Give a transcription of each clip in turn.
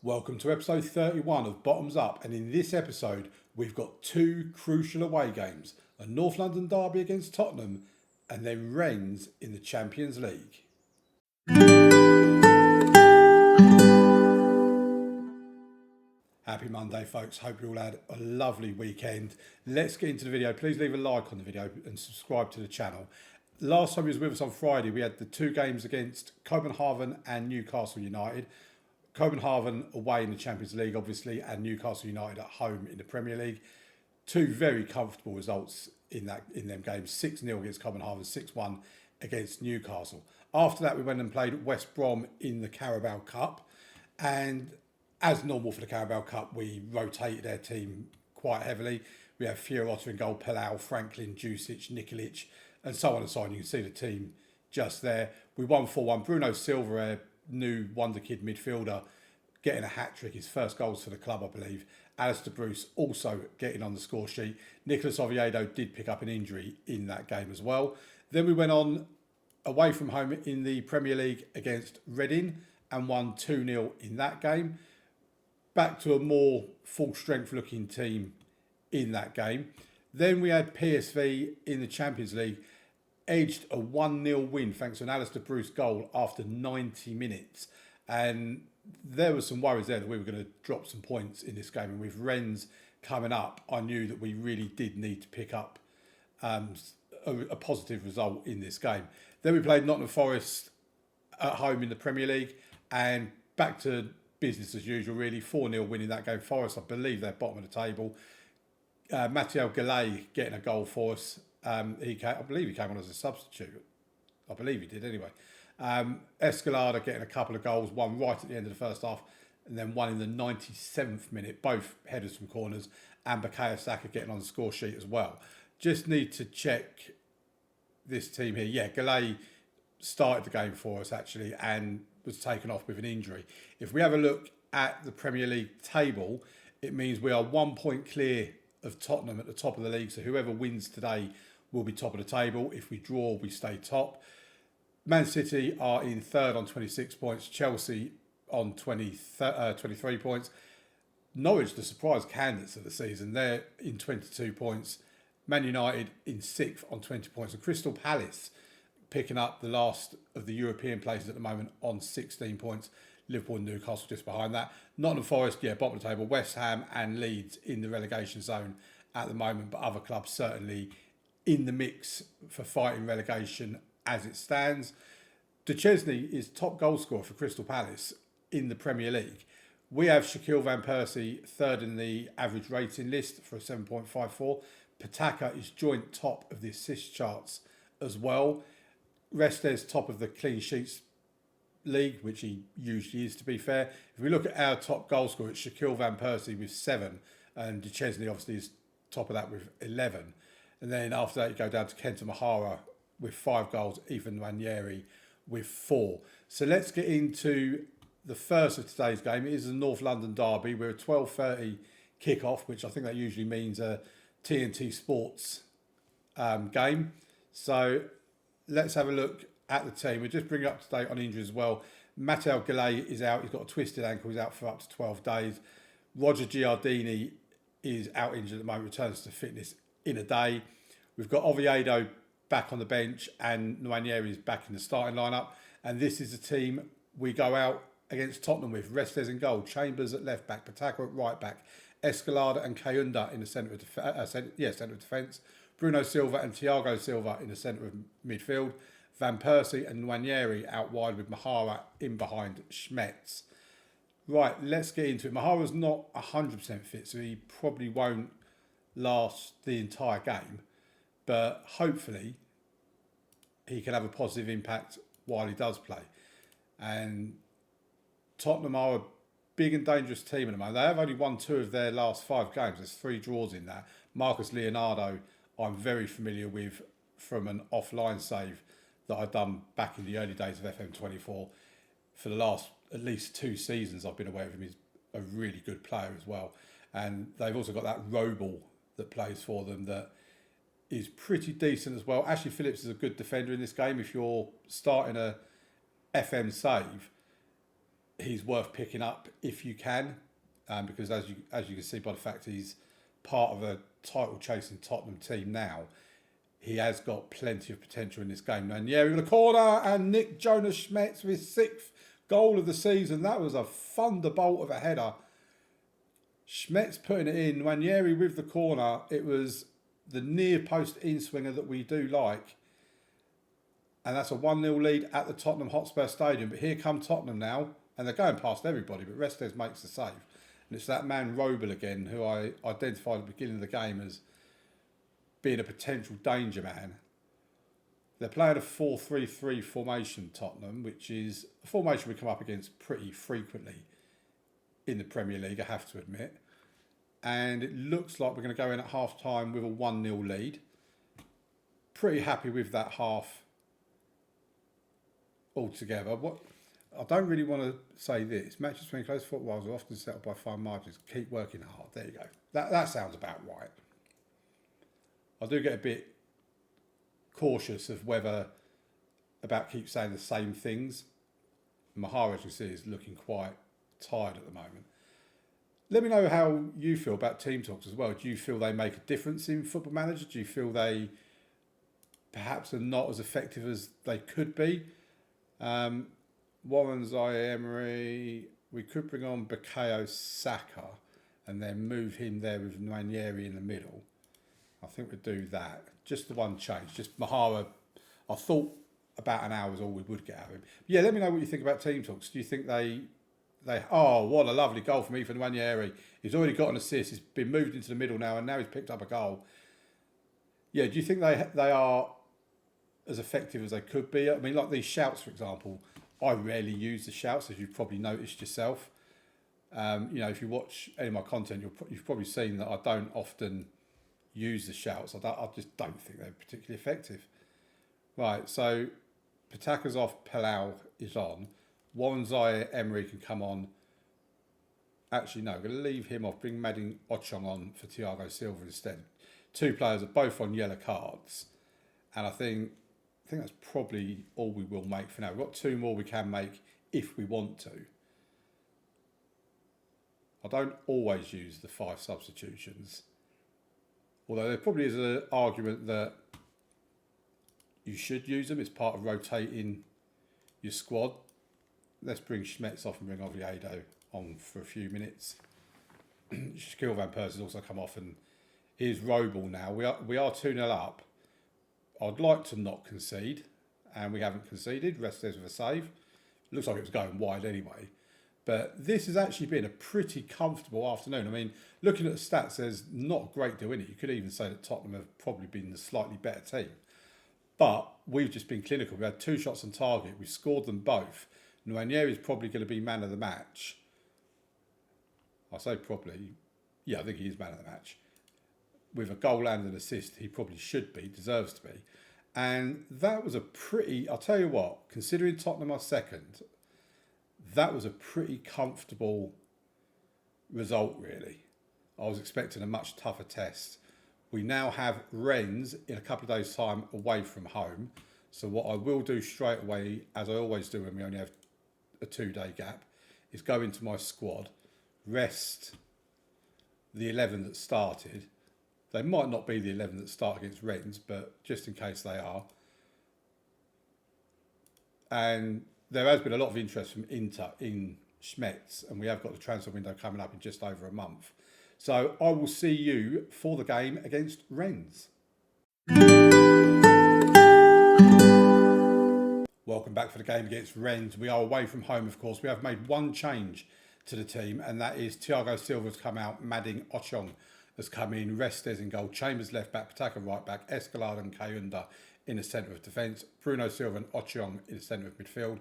Welcome to episode 31 of Bottoms Up, and in this episode we've got two crucial away games, a North London derby against Tottenham and then Rennes in the Champions League. Happy Monday folks, hope you all had a lovely weekend. Let's get into the video. Please leave a like on the video and subscribe to the channel. Last time you was with us on Friday, we had the two games against Copenhagen and Newcastle United. Copenhagen away in the Champions League, obviously, and Newcastle United at home in the Premier League. Two very comfortable results in them games. 6-0 against Copenhagen, 6-1 against Newcastle. After that, we went and played West Brom in the Carabao Cup. And as normal for the Carabao Cup, we rotated our team quite heavily. We have Fiorota in goal, Palau, Franklin, Jusic, Nikolic, and so on and so on. You can see the team just there. We won 4-1. Bruno Silva, new wonder kid midfielder, getting a hat-trick, his first goals for the club, I believe. Alistair Bruce also getting on the score sheet. Nicolas Oviedo did pick up an injury in that game as well. Then we went on away from home in the Premier League against Reading and won 2-0 in that game. Back to a more full-strength looking team in that game. Then we had PSV in the Champions League, edged a 1-0 win thanks to an Alistair Bruce goal after 90 minutes. And there were some worries there that we were going to drop some points in this game. And with Rennes coming up, I knew that we really did need to pick up a positive result in this game. Then we played Nottingham Forest at home in the Premier League and back to business as usual, really. 4-0 win in that game. Forest, I believe, they're bottom of the table. Matteo Gallet getting a goal for us. I believe he came on as a substitute. I believe he did anyway. Escalada getting a couple of goals, one right at the end of the first half and then one in the 97th minute, both headers from corners, and Bukayo Saka getting on the score sheet as well. Just need to check this team here. Yeah, Gallet started the game for us actually and was taken off with an injury. If we have a look at the Premier League table, it means we are 1 point clear of Tottenham at the top of the league, so whoever wins today will be top of the table. If we draw, we stay top. Man City are in third on 26 points. Chelsea on 23 points. Norwich, the surprise candidates of the season, they're in 22 points. Man United in sixth on 20 points. And Crystal Palace picking up the last of the European places at the moment on 16 points. Liverpool and Newcastle just behind that. Nottingham Forest, yeah, bottom of the table. West Ham and Leeds in the relegation zone at the moment, but other clubs certainly in the mix for fighting relegation as it stands. Duchesne is top goal scorer for Crystal Palace in the Premier League. We have Shaquille Van Persie third in the average rating list for a 7.54. Pataka is joint top of the assist charts as well. Restes top of the clean sheets league, which he usually is, to be fair. If we look at our top goal scorer, it's Shaquille Van Persie with 7, and Duchesne obviously is top of that with 11. And then after that, you go down to Kenta Mahara with 5 goals, Ethan Nwaneri with 4. So let's get into the first of today's game. It is a North London derby. We're a 12:30 kickoff, which I think that usually means a TNT Sports game. So let's have a look at the team. We'll just bring it up to date on injuries as well. Matteo Gallet is out. He's got a twisted ankle. He's out for up to 12 days. Roger Giardini is out injured at the moment, returns to fitness in a day. We've got Oviedo back on the bench and Nwaneri is back in the starting lineup. And this is the team we go out against Tottenham with. Restes in goal, Chambers at left back, Pataka at right back, Escalada and Kayunda in the centre of defence, Bruno Silva and Thiago Silva in the centre of midfield, Van Persie and Nwaneri out wide with Mahara in behind Schmetz. Right, let's get into it. Mahara's not 100% fit, so he probably won't last the entire game, but hopefully he can have a positive impact while he does play. And Tottenham are a big and dangerous team at the moment. They have only won 2 of their last 5 games. There's 3 draws in that. Marcus Leonardo, I'm very familiar with from an offline save that I'd done back in the early days of FM24. For the last at least 2 seasons I've been aware of him. He's a really good player as well. And they've also got that Roble that plays for them that is pretty decent as well. Ashley Phillips is a good defender in this game. If you're starting a FM save, he's worth picking up if you can, because as you can see by the fact he's part of a title chasing Tottenham team now, he has got plenty of potential in this game. And yeah, with a corner, and Nick Jonas Schmetz with his 6th goal of the season. That was a thunderbolt of a header. Schmetz putting it in, Nwaneri with the corner. It was the near post in swinger that we do like. And that's a 1-0 lead at the Tottenham Hotspur Stadium. But here come Tottenham now, and they're going past everybody, but Restes makes the save. And it's that man Roble again, who I identified at the beginning of the game as being a potential danger man. They're playing a 4-3-3 formation, Tottenham, which is a formation we come up against pretty frequently in the Premier League, I have to admit. And it looks like we're going to go in at half-time with a 1-0 lead. Pretty happy with that half altogether. I don't really want to say this. Matches between close footballs are often settled by fine margins. Keep working hard. There you go. That sounds about right. I do get a bit cautious of whether about keep saying the same things. Mahara, as you see, is looking quite tired at the moment. Let me know how you feel about team talks as well. Do you feel they make a difference in Football Manager? Do you feel they perhaps are not as effective as they could be? Warren Zaire-Emery, we could bring on Bukayo Saka and then move him there with Nwaneri in the middle. I think we'd do that. Just the one change. Just Mahara, I thought about an hour was all we would get out of him. But yeah, let me know what you think about team talks. Do you think they oh, what a lovely goal from Ethan Nwaneri. He's already got an assist. He's been moved into the middle now, and now he's picked up a goal. Yeah, do you think they are as effective as they could be? I mean, like these shouts, for example, I rarely use the shouts, as you've probably noticed yourself. If you watch any of my content, you've probably seen that I don't often use the shouts. I just don't think they're particularly effective. Right, so Pataka's off, Palau is on. Warren Zaire-Emery can come on. Actually, no, I'm going to leave him off. Bring Mading Ochong on for Thiago Silva instead. 2 players are both on yellow cards. And I think that's probably all we will make for now. We've got 2 more we can make if we want to. I don't always use the 5 substitutions. Although there probably is an argument that you should use them. It's part of rotating your squad. Let's bring Schmetz off and bring Oviedo on for a few minutes. Shaquille Van Persie's also come off, and here's Roble now. We are 2-0 up. I'd like to not concede, and we haven't conceded. Restes with a save. Looks like it was going wide anyway. But this has actually been a pretty comfortable afternoon. I mean, looking at the stats, there's not a great deal in it. You could even say that Tottenham have probably been the slightly better team. But we've just been clinical. We had 2 shots on target. We scored them both. Nwaneri is probably going to be man of the match. I say probably. Yeah, I think he is man of the match. With a goal and an assist, he probably should be, deserves to be. And that was a pretty, I'll tell you what, considering Tottenham are second, that was a pretty comfortable result, really. I was expecting a much tougher test. We now have Rennes in a couple of days' time away from home. So what I will do straight away, as I always do when we only have a 2-day gap, is go into my squad, rest the 11 that started. They might not be the 11 that start against Rennes, but just in case they are. And there has been a lot of interest from Inter in Schmetz, and we have got the transfer window coming up in just over a month. So I will see you for the game against Rennes. Welcome back for the game against Rennes. We are away from home, of course. We have made one change to the team, and that is Thiago Silva's come out, Mading Ochong has come in, Restes in goal, Chambers left back, Pataka right back, Escalade and Kayunda in the centre of defence, Bruno Silva and Ochong in the centre of midfield,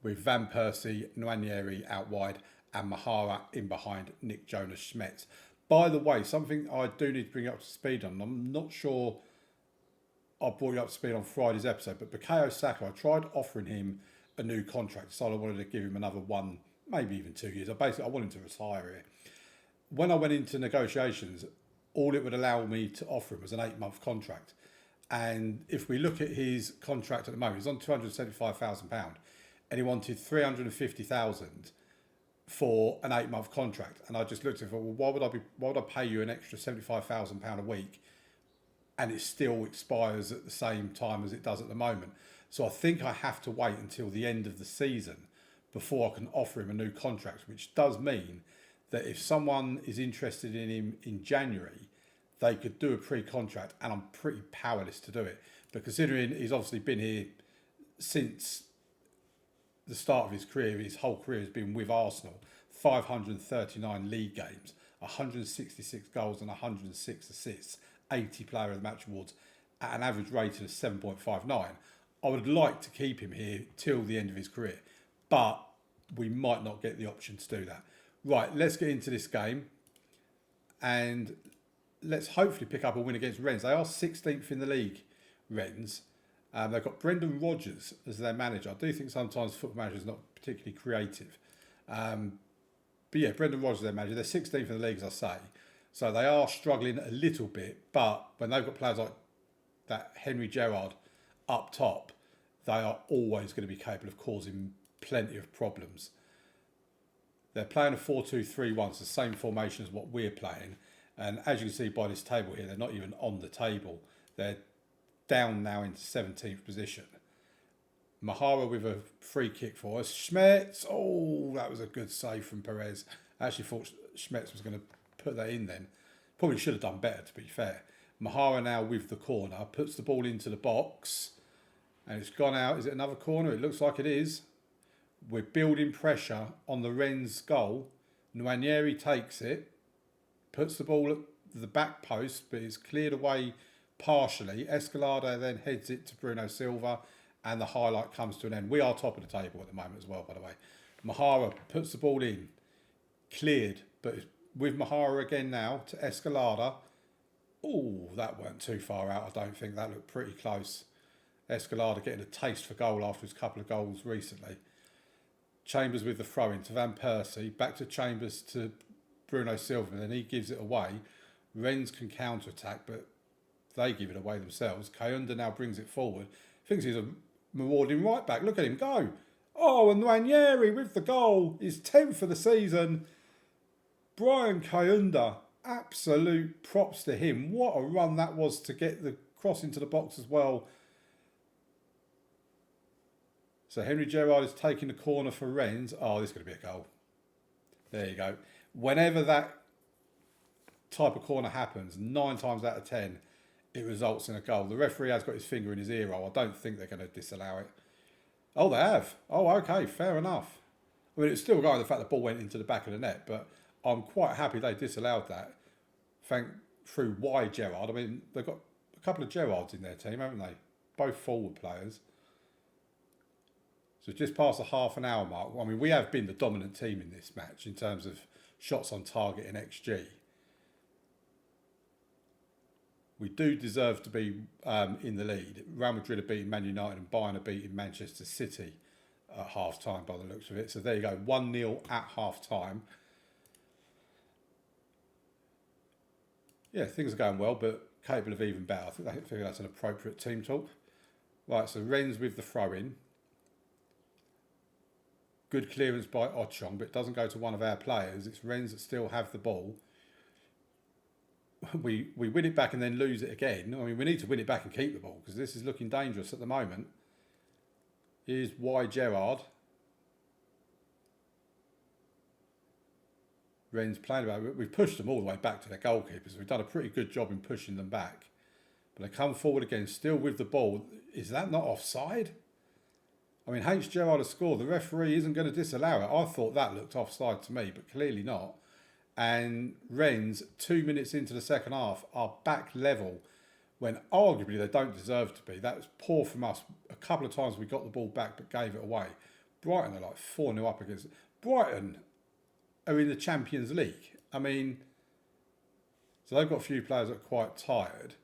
with Van Persie, Nwaneri out wide, and Mahara in behind Nick Jonas Schmetz. By the way, something I do need to bring up to speed on, I'm not sure I brought you up to speed on Friday's episode, but Bukayo Saka, I tried offering him a new contract, so I wanted to give him another 1, maybe even 2 years. I wanted to retire here. When I went into negotiations, all it would allow me to offer him was an 8-month contract. And if we look at his contract at the moment, he's on £275,000 and he wanted £350,000 for an 8-month contract. And I just looked at it and thought, well, why would I pay you an extra £75,000 a week and it still expires at the same time as it does at the moment? So I think I have to wait until the end of the season before I can offer him a new contract, which does mean that if someone is interested in him in January, they could do a pre-contract, and I'm pretty powerless to do it. But considering he's obviously been here since the start of his career, his whole career has been with Arsenal, 539 league games, 166 goals and 106 assists, 80 player of the match awards at an average rating of 7.59. I would like to keep him here till the end of his career, but we might not get the option to do that. Right, let's get into this game and let's hopefully pick up a win against Rennes. They are 16th in the league, Rennes. They've got Brendan Rodgers as their manager. I do think sometimes football managers are not particularly creative. But yeah, Brendan Rodgers is their manager. They're 16th in the league, as I say. So they are struggling a little bit, but when they've got players like that Henry Gerrard up top, they are always going to be capable of causing plenty of problems. They're playing a 4-2-3-1, it's the same formation as what we're playing. And as you can see by this table here, they're not even on the table. They're down now into 17th position. Mahara with a free kick for us. Schmetz, oh, that was a good save from Perez. I actually thought Schmetz was going to put that in then. Probably should have done better, to be fair. Mahara now with the corner, puts the ball into the box. And it's gone out. Is it another corner? It looks like it is. We're building pressure on the Rennes goal. Nwaneri takes it, puts the ball at the back post, but it's cleared away partially. Escalada then heads it to Bruno Silva, and the highlight comes to an end. We are top of the table at the moment as well, by the way. Mahara puts the ball in, cleared, but with Mahara again now to Escalada. Oh, that weren't too far out, I don't think. That looked pretty close. Escalada getting a taste for goal after his couple of goals recently. Chambers with the throw-in to Van Persie, back to Chambers to Bruno Silva, and then he gives it away. Rennes can counter-attack, but they give it away themselves. Kayunda now brings it forward. Thinks he's a marauding right-back. Look at him go. Oh, and Nwaneri with the goal. He's 10th for the season. Brian Kayunda, absolute props to him. What a run that was to get the cross into the box as well. So Henry Gerrard is taking the corner for Rennes. Oh, this is going to be a goal. There you go. Whenever that type of corner happens, 9 times out of 10, it results in a goal. The referee has got his finger in his ear roll. I don't think they're going to disallow it. Oh, they have. Oh, okay, fair enough. I mean, it's still going the fact the ball went into the back of the net, but I'm quite happy they disallowed that. Through why Gerrard. I mean, they've got a couple of Gerrards in their team, haven't they? Both forward players. So just past the half an hour mark. I mean, we have been the dominant team in this match in terms of shots on target and XG. We do deserve to be in the lead. Real Madrid are beating Man United and Bayern are beating Manchester City at half time by the looks of it. So there you go, 1-0 at half time. Yeah, things are going well, but capable of even better. I think that's an appropriate team talk. Right, so Rennes with the throw-in. Good clearance by Ochong, but it doesn't go to one of our players. It's Rennes that still have the ball. We win it back and then lose it again. I mean, we need to win it back and keep the ball because this is looking dangerous at the moment. Here's Y. Gerrard. Rennes playing about it. We've pushed them all the way back to their goalkeepers. We've done a pretty good job in pushing them back. But they come forward again, still with the ball. Is that not offside? I mean, H. Gerrard has scored. The referee isn't going to disallow it. I thought that looked offside to me, but clearly not. And Rennes, 2 minutes into the second half, are back level when arguably they don't deserve to be. That was poor from us. A couple of times we got the ball back but gave it away. Brighton are like 4-0 up against... Brighton are in the Champions League. I mean, so they've got a few players that are quite tired.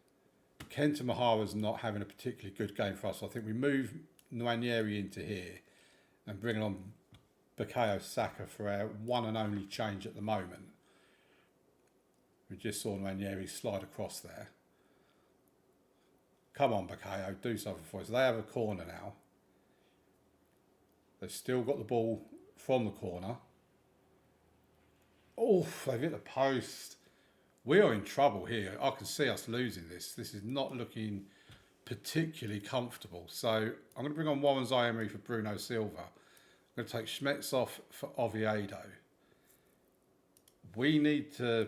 Kenta Mahara's not having a particularly good game for us. So I think we move Nwaneri into here and bring on Bukayo Saka for our one and only change at the moment. We just saw Nwaneri slide across there. Come on, Bukayo, do something for us. They have a corner now. They've still got the ball from the corner. Oh, they've hit the post. We are in trouble here. I can see us losing this. This is not looking particularly comfortable. So I'm going to bring on Warren Zaire for Bruno Silva. I'm going to take Schmetz off for Oviedo. We need to...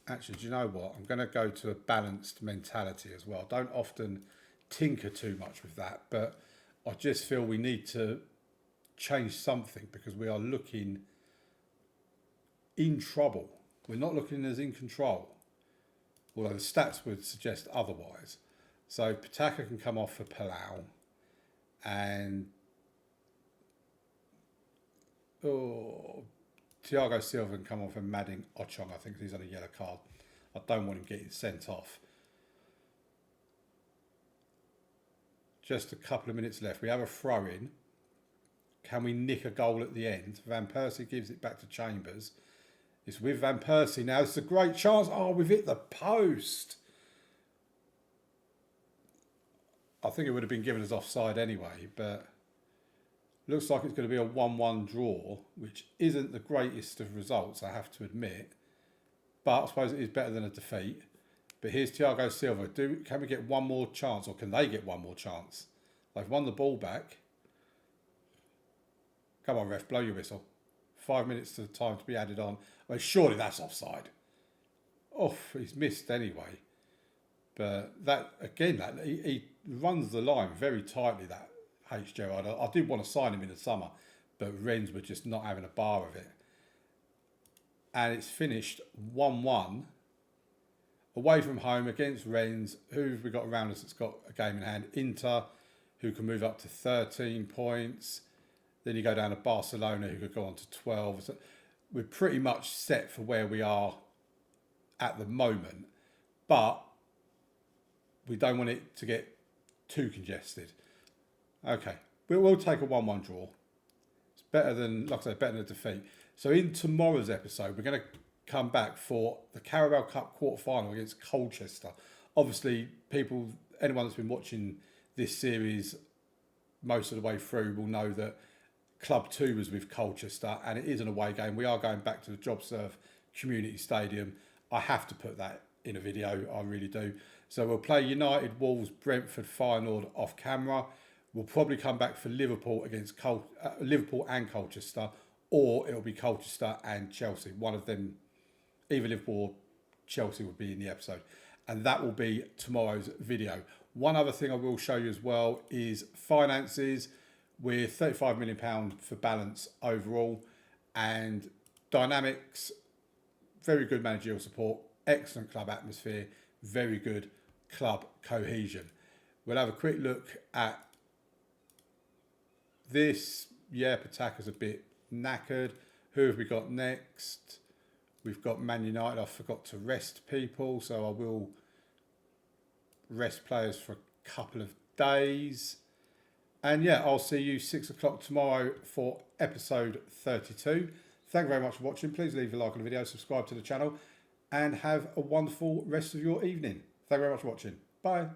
Actually, do you know what? I'm going to go to a balanced mentality as well. Don't often tinker too much with that, but I just feel we need to change something because we are looking in trouble. We're not looking as in control, although the stats would suggest otherwise. So Pataka can come off for Palau, and Thiago Silva can come off for Mading Ochong. I think he's on a yellow card. I don't want him getting sent off. Just a couple of minutes left. We have a throw in. Can we nick a goal at the end? Van Persie gives it back to Chambers. It's with Van Persie now. It's a great chance. Oh, we've hit the post. I think it would have been given as offside anyway, but looks like it's going to be a 1-1 draw, which isn't the greatest of results, I have to admit. But I suppose it is better than a defeat. But here's Thiago Silva. Can we get one more chance, or can they get one more chance? They've won the ball back. Come on, ref, blow your whistle. 5 minutes to the time to be added on. Well, surely that's offside. Oh, he's missed anyway. But that, again, he runs the line very tightly, that H. Gerard. I did want to sign him in the summer, but Rennes were just not having a bar of it. And it's finished 1-1 away from home against Rennes. Who have we got around us that's got a game in hand? Inter, who can move up to 13 points. Then you go down to Barcelona, who could go on to 12. So we're pretty much set for where we are at the moment, but we don't want it to get too congested. Okay, we'll take a 1-1 draw. It's better than, like I said, better than a defeat. So in tomorrow's episode, we're going to come back for the Carabao Cup quarter-final against Colchester. Obviously, anyone that's been watching this series most of the way through will know that Club 2 was with Colchester, and it is an away game. We are going back to the JobServe Community Stadium. I have to put that in a video, I really do. So we'll play United, Wolves, Brentford, Feyenoord off camera. We'll probably come back for Liverpool against Liverpool and Colchester, or it'll be Colchester and Chelsea. One of them, either Liverpool or Chelsea, will be in the episode. And that will be tomorrow's video. One other thing I will show you as well is finances. We're £35 million for balance overall, and dynamics, very good managerial support, excellent club atmosphere, very good club cohesion. We'll have a quick look at this. Yeah, Pataka's a bit knackered. Who have we got next? We've got Man United. I forgot to rest people, so I will rest players for a couple of days. And yeah, I'll see you 6 o'clock tomorrow for episode 32. Thank you very much for watching. Please leave a like on the video, subscribe to the channel, and have a wonderful rest of your evening. Thank you very much for watching. Bye.